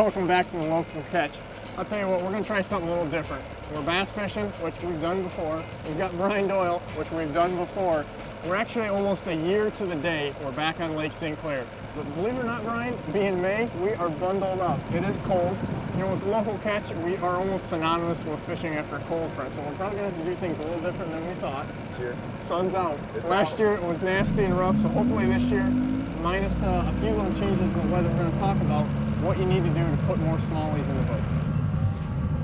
welcome back to the local catch. I'll tell you what, we're gonna try something a little different. We're bass fishing, which we've done before. We've got brine Doyle, which we've done before. We're actually almost a year to the day, we're back on Lake St. Clair. But believe it or not, Brian, being May, we are bundled up. It is cold. You know, with the local catch, we are almost synonymous with fishing after cold front, so we're probably gonna have to do things a little different than we thought. Sure. Sun's out. Last year it was nasty and rough, so hopefully this year, minus a few little changes in the weather, we're gonna talk about what you need to do to put more smallies in the boat.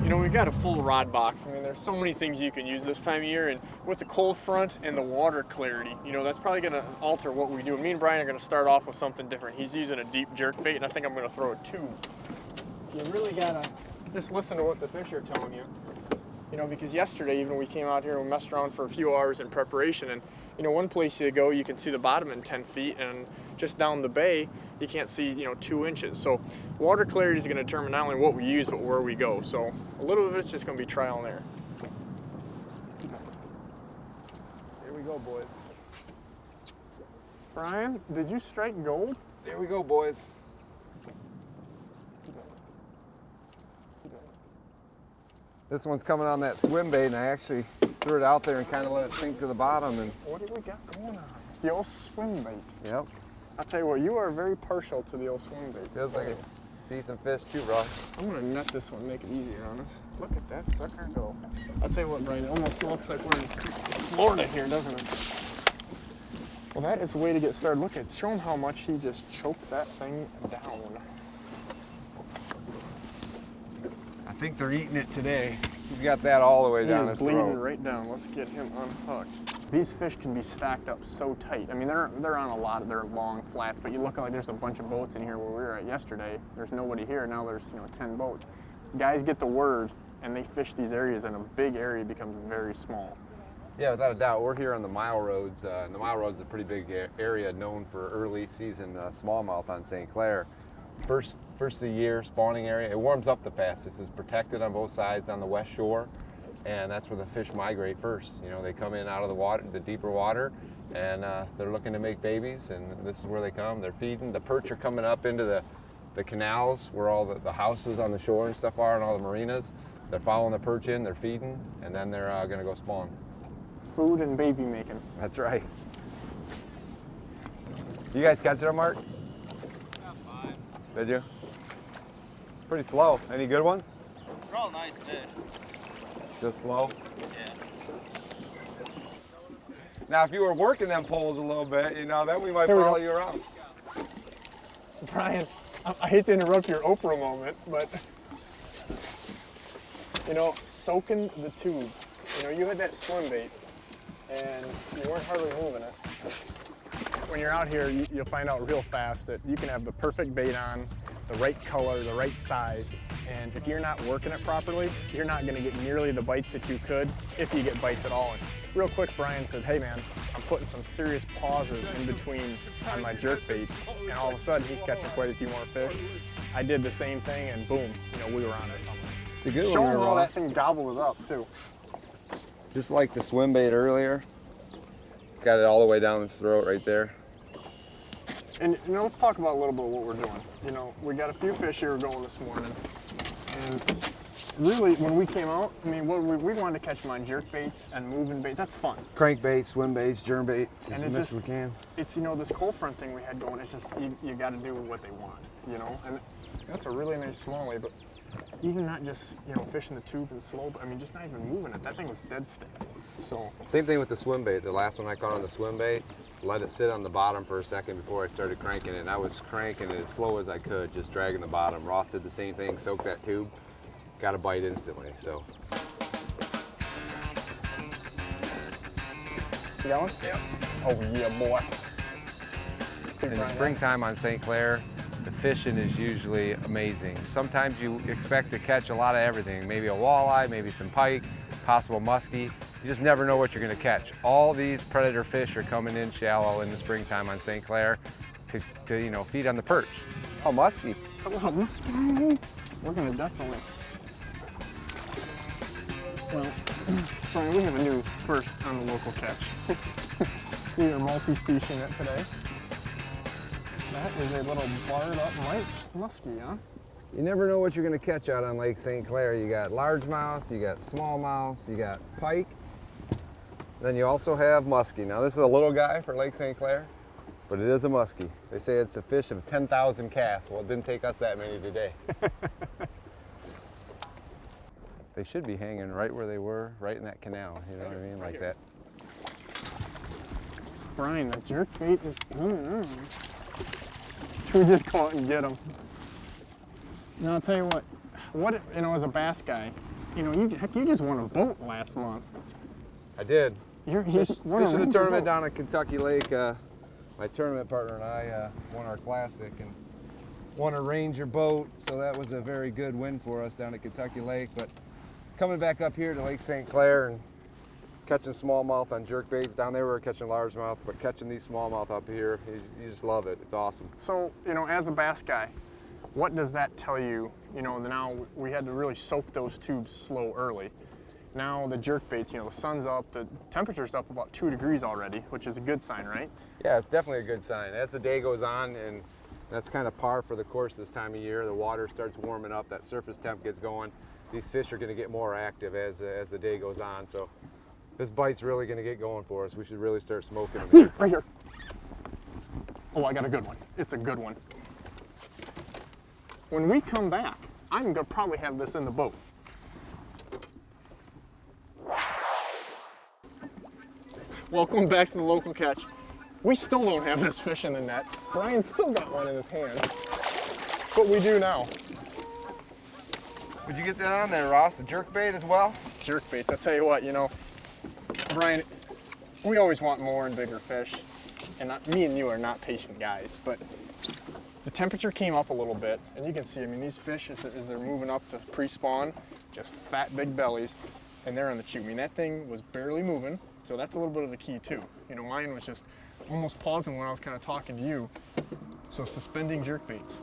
You know, we've got a full rod box. I mean, there's so many things you can use this time of year, and with the cold front and the water clarity, you know, that's probably gonna alter what we do. Me and Brian are gonna start off with something different. He's using a deep jerk bait, and I think I'm gonna throw a tube. You really gotta just listen to what the fish are telling you. You know, because yesterday even we came out here and we messed around for a few hours in preparation, and you know, one place you go, you can see the bottom in 10 feet, and just down the bay, you can't see, you know, 2 inches. So water clarity is going to determine not only what we use, but where we go. So a little of it's just going to be trial and error. Here we go, boys. Brian, did you strike gold? There we go, boys. This one's coming on that swim bait, and I actually threw it out there and kind of let it sink to the bottom. And what do we got going on? The old swim bait. Yep. I'll tell you what, you are very partial to the old swim bait. Feels like a decent fish too, bro. I'm gonna net this one, make it easier on us. Look at that sucker go. I'll tell you what, Brian, it almost looks like we're in Florida here, doesn't it? Well, that is the way to get started. Look at, show him how much he just choked that thing down. I think they're eating it today. He's got that all the way down his bleeding throat. Right down. Let's get him unhooked. These fish can be stacked up so tight. I mean, they're on a lot of their long flats, but you look like there's a bunch of boats in here where we were at yesterday. There's nobody here. Now there's, you know, 10 boats. Guys get the word, and they fish these areas, and a big area becomes very small. Yeah, without a doubt. We're here on the Mile Roads. And the Mile Roads is a pretty big area known for early season smallmouth on St. Clair. First of the year spawning area. It warms up the fastest. It's protected on both sides on the west shore, and that's where the fish migrate first. You know, they come in out of the water, the deeper water, and they're looking to make babies, and this is where they come. They're feeding. The perch are coming up into the canals where all the houses on the shore and stuff are, and all the marinas. They're following the perch in, they're feeding, and then they're going to go spawn. Food and baby making. That's right. You guys catch it, Mark? Did you? Pretty slow. Any good ones? They're all nice fish. Just slow? Yeah. Now, if you were working them poles a little bit, you know, then we might follow you around. Brian, I hate to interrupt your Oprah moment, but, you know, soaking the tube. You know, you had that swim bait, and you weren't hardly moving it. When you're out here, you'll find out real fast that you can have the perfect bait on, the right color, the right size, and if you're not working it properly, you're not going to get nearly the bites that you could if you get bites at all. And real quick, Brian said, hey man, I'm putting some serious pauses in between on my jerk bait, and all of a sudden he's catching quite a few more fish. I did the same thing, and boom, you know, we were on it. It's a good Show one, him how that Ross. thing gobbled it up too. Just like the swim bait earlier. Got it all the way down his throat right there. And you know, let's talk about a little bit what we're doing. You know, we got a few fish here going this morning, and really, when we came out, I mean, we wanted to catch them on jerk baits and moving bait. That's fun. Crank bait, swim baits, germ bait, And as much as we can. It's, you know, this cold front thing we had going. It's just you got to do what they want. You know, and that's a really nice smallie, but even not just, you know, fishing the tube and slow. I mean, just not even moving it. That thing was dead still. So Same thing with the swim bait. The last one I caught on the swim bait, let it sit on the bottom for a second before I started cranking it. And I was cranking it as slow as I could, just dragging the bottom. Ross did the same thing, soaked that tube, got a bite instantly. So. you got one? Yep. Oh yeah, boy. In the springtime on St. Clair, the fishing is usually amazing. Sometimes you expect to catch a lot of everything, maybe a walleye, maybe some pike, possible muskie. You just never know what you're going to catch. All these predator fish are coming in shallow in the springtime on St. Clair to you know, feed on the perch. Oh, muskie. A little musky. We're going to definitely. Well, Brian, we have a new first on the local catch. We are multi-specing it today. That is a little barred up muskie, huh? You never know what you're going to catch out on Lake St. Clair. You got largemouth, you got smallmouth, you got pike, then you also have muskie. Now this is a little guy for Lake St. Clair, but it is a muskie. They say it's a fish of 10,000 casts. Well, it didn't take us that many today. They should be hanging right where they were, right in that canal, you know what I mean, like that. Brian, the jerkbait is coming on. Should we just go out and get them? Now I'll tell you what, you know, as a bass guy, you know, you just won a boat last month. I did. You're Fishing a tournament down at Kentucky Lake. My tournament partner and I won our classic and won a Ranger boat, so that was a very good win for us down at Kentucky Lake. But coming back up here to Lake St. Clair and catching smallmouth on jerkbaits. Down there we were catching largemouth, but catching these smallmouth up here, you just love it. It's awesome. So, you know, as a bass guy, what does that tell you? You know, now we had to really soak those tubes slow early. Now the jerkbaits, you know, the sun's up, the temperature's up about 2 degrees already, which is a good sign, right? Yeah, it's definitely a good sign. As the day goes on, and that's kind of par for the course this time of year, the water starts warming up, that surface temp gets going. These fish are going to get more active as the day goes on. So this bite's really going to get going for us. We should really start smoking them here. Right here. Oh, I got a good one. It's a good one. When we come back, I'm going to probably have this in the boat. Welcome back to the local catch. We still don't have this fish in the net. Brian's still got one in his hand, but we do now. Would you get that on there, Ross? A jerkbait as well? Jerkbaits, I tell you what, you know, Brian, we always want more and bigger fish, and me and you are not patient guys, but the temperature came up a little bit, and you can see, I mean, these fish, as they're moving up to pre-spawn, just fat, big bellies, and they're on the chew. I mean, that thing was barely moving, so that's a little bit of the key too. You know, mine was just almost pausing when I was kind of talking to you, so suspending jerkbaits.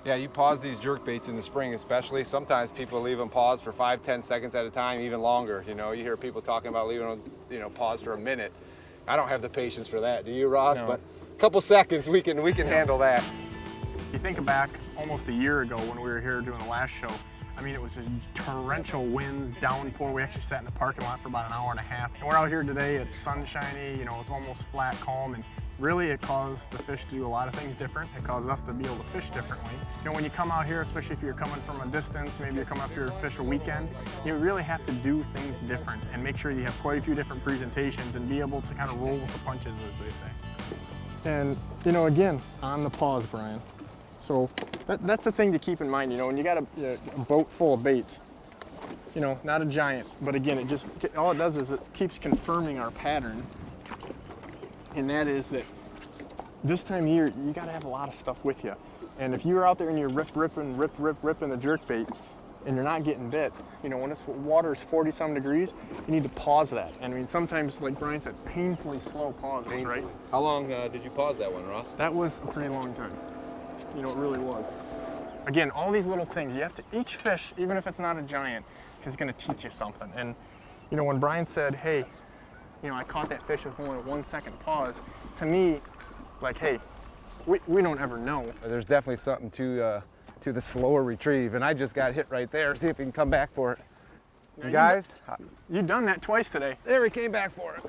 Yeah, you pause these jerkbaits in the spring especially. Sometimes people leave them paused for 5-10 seconds at a time, even longer. You know, you hear people talking about leaving them, you know, paused for a minute. I don't have the patience for that. Do you, Ross? No. But a couple seconds, we can handle that. You think back almost a year ago when we were here doing the last show, I mean, it was just torrential winds, downpour. We actually sat in the parking lot for about an hour and a half. And we're out here today, it's sunshiny, you know, it's almost flat, calm, and really it caused the fish to do a lot of things different. It caused us to be able to fish differently. You know, when you come out here, especially if you're coming from a distance, maybe you're coming up here to fish a weekend, you really have to do things different and make sure you have quite a few different presentations and be able to kind of roll with the punches, as they say. And, you know, again, on the pause, Brian. So that's the thing to keep in mind, you know, when you got a boat full of baits, you know, not a giant, but again, all it does is it keeps confirming our pattern, and that is that this time of year, you got to have a lot of stuff with you. And if you're out there and you're ripping the jerkbait, and you're not getting bit, you know, when it's water is 40-some degrees, you need to pause that. And I mean, sometimes, like Brian said, painfully slow pauses, right? How long did you pause that one, Ross? That was a pretty long time. You know, it really was. Again, all these little things, you have to, each fish, even if it's not a giant, is gonna teach you something. And, you know, when Brian said, hey, you know, I caught that fish with only a 1 second pause, to me, like, hey, we don't ever know. There's definitely something to the slower retrieve, and I just got hit right there. See if he can come back for it. Now, you guys? You've done that twice today. There, he came back for it.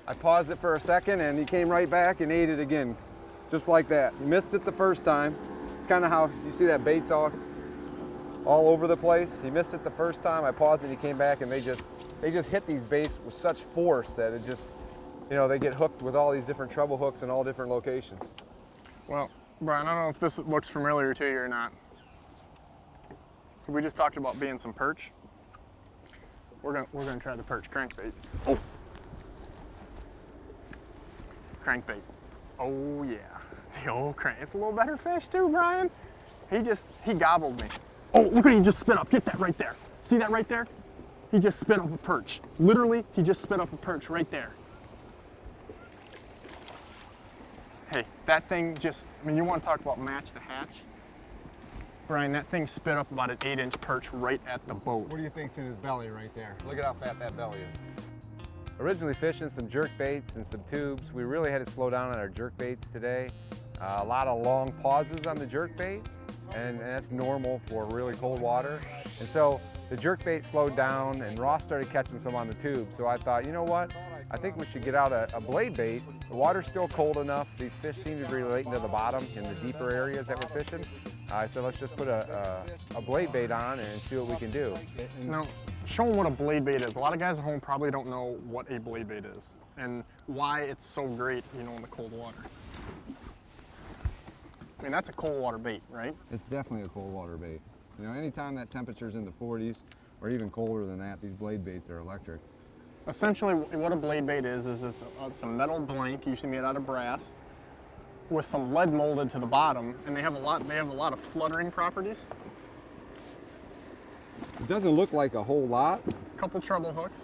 I paused it for a second and he came right back and ate it again, just like that. He missed it the first time. It's kind of how you see that bait's all over the place. He missed it the first time. I paused it, he came back, and they just hit these baits with such force that it just, you know, they get hooked with all these different treble hooks in all different locations. Well, Brian, I don't know if this looks familiar to you or not. We just talked about being some perch. We're gonna try the perch crankbait. Oh. Crankbait. Oh yeah, the old crank. It's a little better fish too, Brian. He gobbled me. Oh, look what he just spit up. Get that right there. See that right there? He just spit up a perch. Literally, he just spit up a perch right there. Hey, that thing just, I mean, you want to talk about match the hatch? Brian, that thing spit up about an 8-inch perch right at the boat. What do you think's in his belly right there? Look at how fat that belly is. Originally fishing some jerk baits and some tubes. We really had to slow down on our jerk baits today. a lot of long pauses on the jerkbait, and that's normal for really cold water. And so the jerkbait slowed down, and Ross started catching some on the tube. So I thought, you know what? I think we should get out a blade bait. The water's still cold enough. These fish seem to be relating to the bottom in the deeper areas that we're fishing. I said, let's just put a blade bait on and see what we can do. Now, show them what a blade bait is. A lot of guys at home probably don't know what a blade bait is and why it's so great, you know, in the cold water. I mean, that's a cold water bait, right? It's definitely a cold water bait. You know, anytime that temperature's in the 40s or even colder than that, these blade baits are electric. Essentially, what a blade bait is it's a metal blank, usually made out of brass, with some lead molded to the bottom, and they have a lot of fluttering properties. It doesn't look like a whole lot, Couple treble hooks.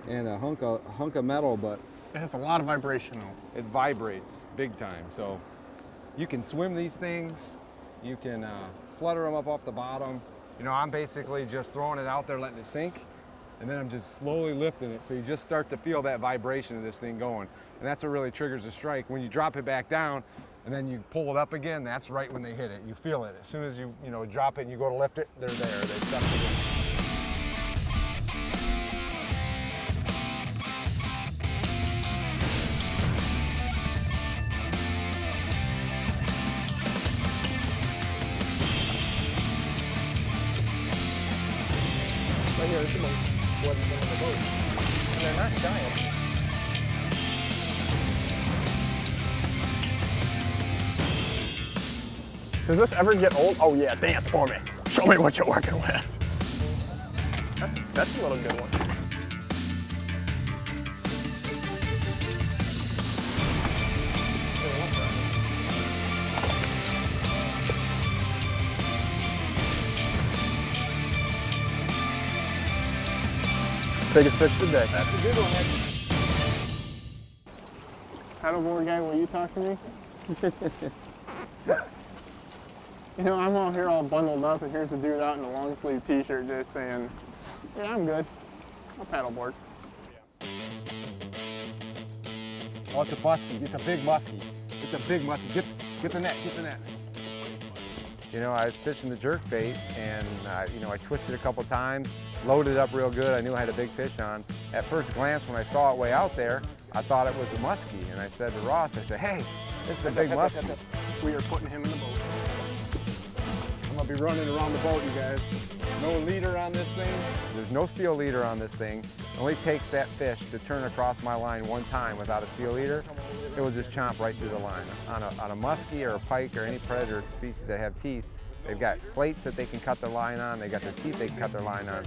and a hunk of metal, but It has a lot of vibration though. it vibrates big time. So you can swim these things, you can flutter them up off the bottom. You know, I'm basically just throwing it out there, letting it sink, and then I'm just slowly lifting it. So you just start to feel that vibration of this thing going. And that's what really triggers a strike. When you drop it back down and then you pull it up again, that's right when they hit it. You feel it. As soon as you drop it and you go to lift it, they're there. They suck it in. Right here, it's about what's in the boat. And they're not giant. Does this ever get old? Oh yeah, dance for me. Show me what you're working with. That's a little good one. Biggest fish today. That's a good one. Paddleboard guy, will you talk to me? You know, I'm out here all bundled up, and here's a dude out in a long sleeve t-shirt just saying, yeah, I'm good. I'll paddleboard. Oh, it's a muskie. It's a big muskie. It's a big muskie. Get the net. Get the net. You know, I was fishing the jerkbait, and I twisted a couple times, loaded up real good. I knew I had a big fish on. At first glance, when I saw it way out there, I thought it was a muskie, and I said to Ross, I said, hey, this is a big muskie. We are putting him in the boat. I'm gonna be running around the boat, you guys. No leader on this thing. There's no steel leader on this thing. It only takes that fish to turn across my line one time without a steel leader. It will just chomp right through the line. On a muskie or a pike or any predator species that have teeth, they've got plates that they can cut their line on. They've got their teeth they can cut their line on.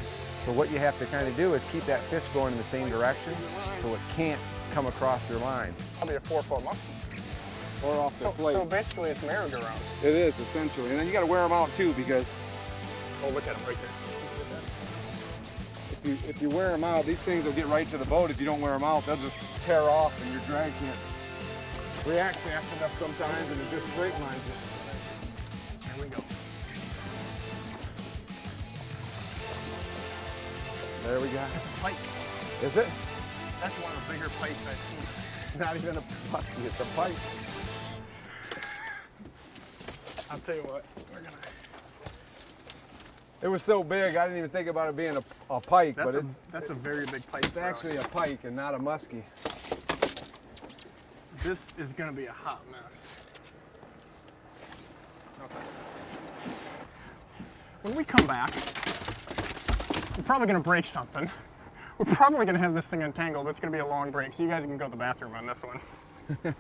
So what you have to kind of do is keep that fish going in the same direction so it can't come across your line. Probably a 4-foot muskie. Or off the plates. So basically it's merry-go-round. It is, essentially. And then you gotta wear them out too, because Oh, look at him right there. if you wear them out, these things will get right to the boat. If you don't wear them out, they'll just tear off and your drag can't react fast enough sometimes, and it just straight lines it. Here we go. There we go. It's a pike. Is it? That's one of the bigger pikes I've seen. Not even a muskie, it's a pike. I'll tell you what, we're gonna. It was so big, I didn't even think about it being a pike, but That's a very big pike. it's actually a pike and not a muskie. This is gonna be a hot mess. Okay. When we come back, we're probably gonna break something. We're probably gonna have this thing entangled. It's gonna be a long break, so you guys can go to the bathroom on this one.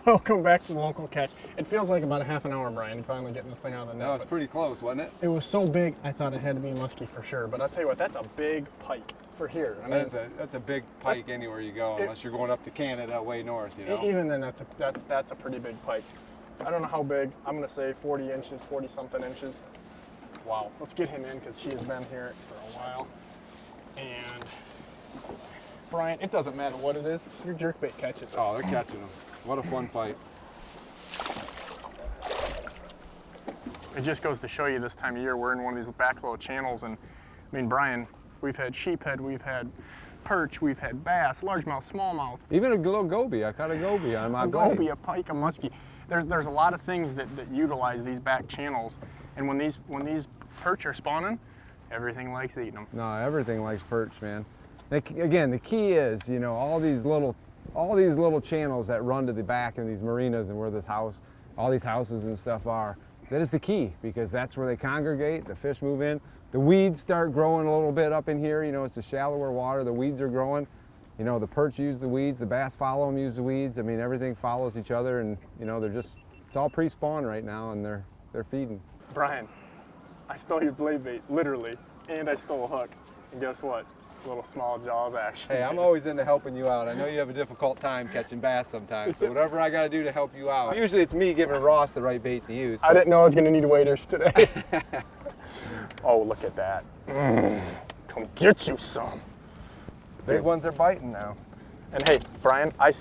Welcome back to the local catch. It feels like about a half an hour, Brian, finally getting this thing out of the net. No, it's pretty close, wasn't it? It was so big, I thought it had to be a muskie for sure. But I'll tell you what, that's a big pike for here. I mean, That's a big pike anywhere you go, unless you're going up to Canada way north, you know? even then, that's a pretty big pike. I don't know how big. I'm gonna say 40 inches, 40 something inches. Wow. Let's get him in because she has been here for a while. And Brian, it doesn't matter what it is. Your jerkbait catches it. Oh, they're catching them. What a fun fight. It just goes to show you this time of year we're in one of these back low channels, and I mean, Brian, we've had sheephead, we've had perch, we've had bass, largemouth, smallmouth. Even a little goby. I caught a goby on my A blade. goby, a pike, a muskie. There's a lot of things that utilize these back channels, and when these perch are spawning, everything likes eating them. No, everything likes perch, man. Again, the key is, you know, all these little channels that run to the back of these marinas and where this house, all these houses and stuff are. That is the key, because that's where they congregate. The fish move in. The weeds start growing a little bit up in here. You know, it's a shallower water. The weeds are growing. You know, the perch use the weeds. The bass follow them, use the weeds. I mean, everything follows each other, and you know, it's all pre-spawn right now, and they're feeding. Brian, I stole your blade bait, literally, and I stole a hook. And guess what? A little small jaws action. Hey, I'm always into helping you out. I know you have a difficult time catching bass sometimes, so whatever I got to do to help you out. Usually it's me giving Ross the right bait to use. I didn't know I was going to need waders today. Oh, look at that. Come get you some. Big ones are biting now. And hey, Brian, I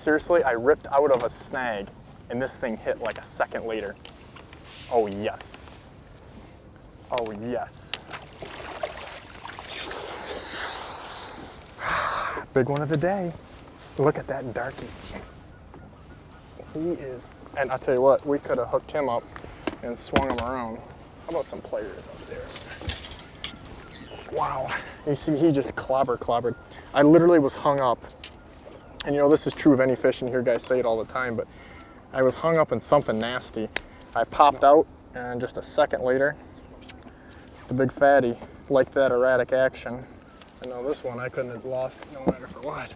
ripped out of a snag, and this thing hit like a second later. Oh, yes. Oh, yes. Big one of the day. Look at that darkie. He is, and I'll tell you what, we could have hooked him up and swung him around. How about some players up there? Wow. You see, he just clobbered. I literally was hung up. And you know, this is true of any fish, and you hear guys say it all the time, but I was hung up in something nasty. I popped out, and just a second later, the big fatty liked that erratic action. I know this one I couldn't have lost no matter for what,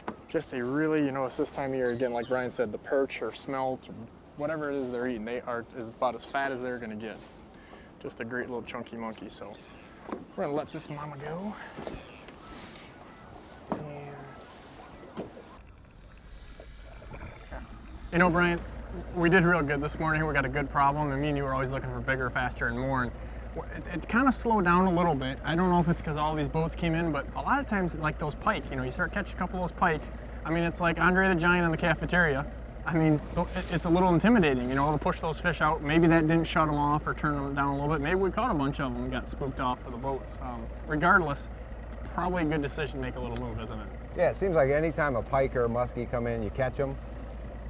but just a really, you know, it's this time of year, again, like Brian said, the perch or smelt, or whatever it is they're eating, they are about as fat as they're gonna get. Just a great little chunky monkey, so we're gonna let this mama go. You know, Brian, we did real good this morning. We got a good problem, and me and you were always looking for bigger, faster, and more. And it kind of slowed down a little bit. I don't know if it's because all these boats came in, but a lot of times, like those pike, you know, you start catching a couple of those pike. I mean, it's like Andre the Giant in the cafeteria. I mean, it's a little intimidating, you know, to push those fish out. Maybe that didn't shut them off or turn them down a little bit. Maybe we caught a bunch of them and got spooked off for the boats. Regardless, probably a good decision to make a little move, isn't it? Yeah, it seems like anytime a pike or a muskie come in, you catch them,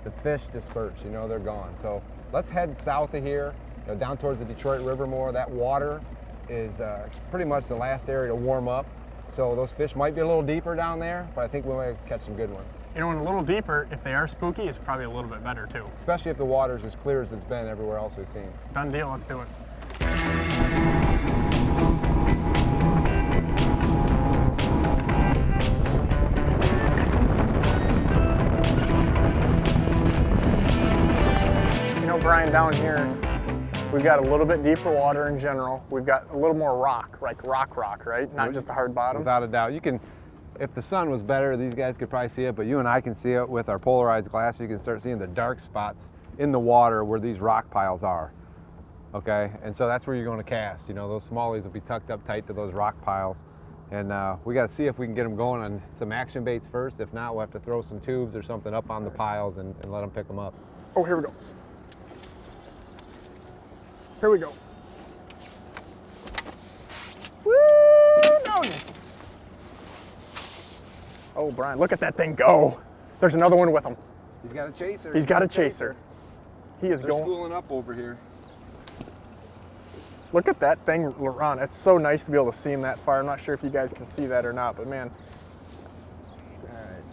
the fish disperse, you know, they're gone. So let's head south of here, you know, down towards the Detroit River more. That water is pretty much the last area to warm up. So those fish might be a little deeper down there, but I think we might catch some good ones. You know, and a little deeper, if they are spooky, it's probably a little bit better too. Especially if the water's as clear as it's been everywhere else we've seen. Done deal, let's do it. You know, Brian, down here, we've got a little bit deeper water in general. We've got a little more rock, like rock, right? Not just a hard bottom. Without a doubt. You can, if the sun was better, these guys could probably see it, but you and I can see it with our polarized glass. You can start seeing the dark spots in the water where these rock piles are. Okay, and so that's where you're going to cast. You know, those smallies will be tucked up tight to those rock piles. And we got to see if we can get them going on some action baits first. If not, we'll have to throw some tubes or something up on the piles and let them pick them up. Oh, here we go. Here we go. Woo! Doggy. Oh, Brian, look at that thing go. There's another one with him. He's got a chaser. He's got a chaser. He is They're going. schooling up over here. Look at that thing run. It's so nice to be able to see him that far. I'm not sure if you guys can see that or not, but man. All right.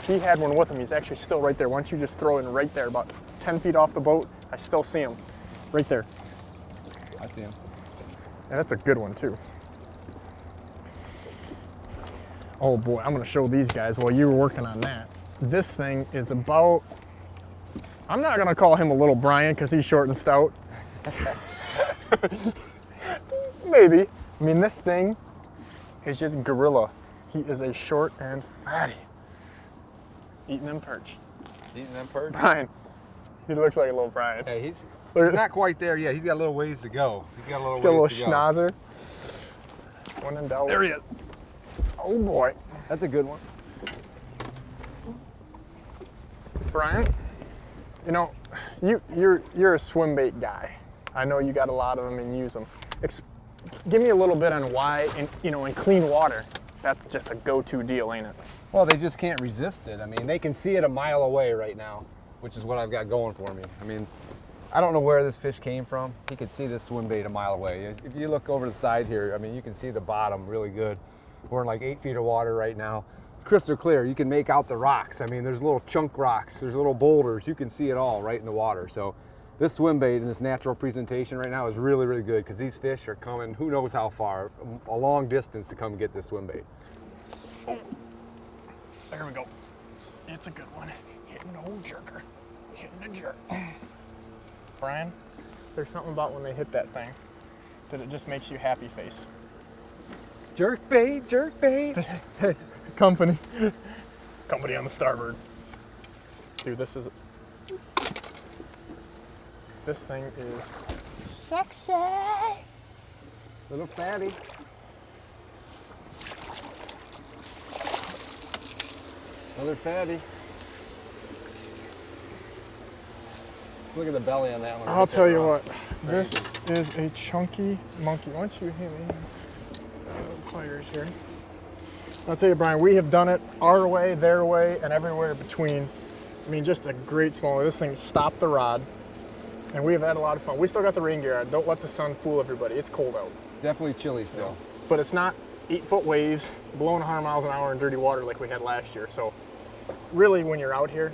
He had one with him. He's actually still right there. Once you just throw in right there, about 10 feet off the boat, I still see him. Right there. I see him. And that's a good one too. Oh boy, I'm gonna show these guys while you were working on that. This thing is about, I'm not gonna call him a little Brian because he's short and stout. Maybe. I mean, this thing is just gorilla. He is a short and fatty. Eating them perch. Eating them perch? Brian. He looks like a little Brian. Hey, he's not quite there yet. He's got a little ways to go. He's got a little schnauzer. One in doubt. There he is. Oh boy. That's a good one. Brian, you know, you're a swim bait guy. I know you got a lot of them and use them. Give me a little bit on why, in clean water, that's just a go-to deal, ain't it? Well, they just can't resist it. I mean, they can see it a mile away right now, which is what I've got going for me. I mean, I don't know where this fish came from. He could see this swim bait a mile away. If you look over the side here, I mean, you can see the bottom really good. We're in like 8 feet of water right now. It's crystal clear. You can make out the rocks. I mean, there's little chunk rocks, there's little boulders. You can see it all right in the water. So this swim bait in this natural presentation right now is really, really good because these fish are coming who knows how far, a long distance to come get this swim bait. Oh, there we go. It's a good one. Hitting the old jerker. Hitting the jerk. Brian, there's something about when they hit that thing that it just makes you happy face. Jerk bait, jerk bait. Hey, company on the starboard. Dude, this thing is sexy. Little fatty. Another fatty. Let's look at the belly on that one. I'll tell you what, this is a chunky monkey. Why don't you hit me? Pliers here. I'll tell you, Brian, we have done it our way, their way, and everywhere between. I mean, just a great smaller. This thing stopped the rod, and we have had a lot of fun. We still got the rain gear on. Don't let the sun fool everybody. It's cold out. It's definitely chilly still. But it's not 8-foot waves, blowing 100 miles an hour in dirty water like we had last year. So really, when you're out here,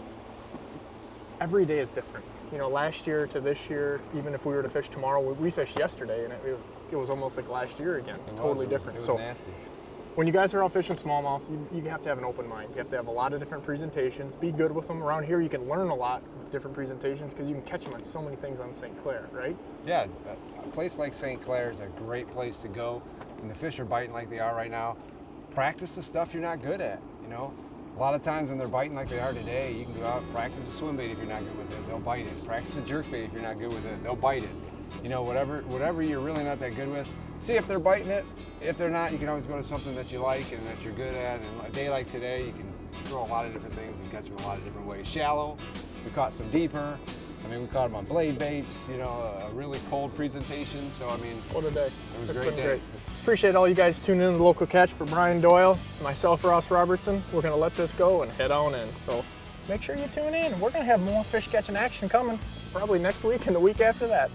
every day is different. You know, last year to this year, even if we were to fish tomorrow, we fished yesterday, and it was almost like last year again. Totally different. It was nasty. When you guys are out fishing smallmouth, you have to have an open mind. You have to have a lot of different presentations. Be good with them. Around here, you can learn a lot with different presentations because you can catch them on so many things on St. Clair, right? Yeah, a place like St. Clair is a great place to go. And the fish are biting like they are right now. Practice the stuff you're not good at, you know? A lot of times when they're biting like they are today, you can go out and practice the swim bait if you're not good with it, they'll bite it. Practice the jerk bait if you're not good with it, they'll bite it. You know, whatever you're really not that good with, see if they're biting it. If they're not, you can always go to something that you like and that you're good at. And a day like today, you can throw a lot of different things and catch them a lot of different ways. Shallow, we caught some deeper. I mean, we caught them on blade baits, you know, a really cold presentation. So, I mean, what a day. It was a great day. Great. Appreciate all you guys tuning in to the Local Catch. For Brian Doyle, myself, Ross Robertson, we're going to let this go and head on in. So make sure you tune in. We're going to have more fish catching action coming probably next week and the week after that.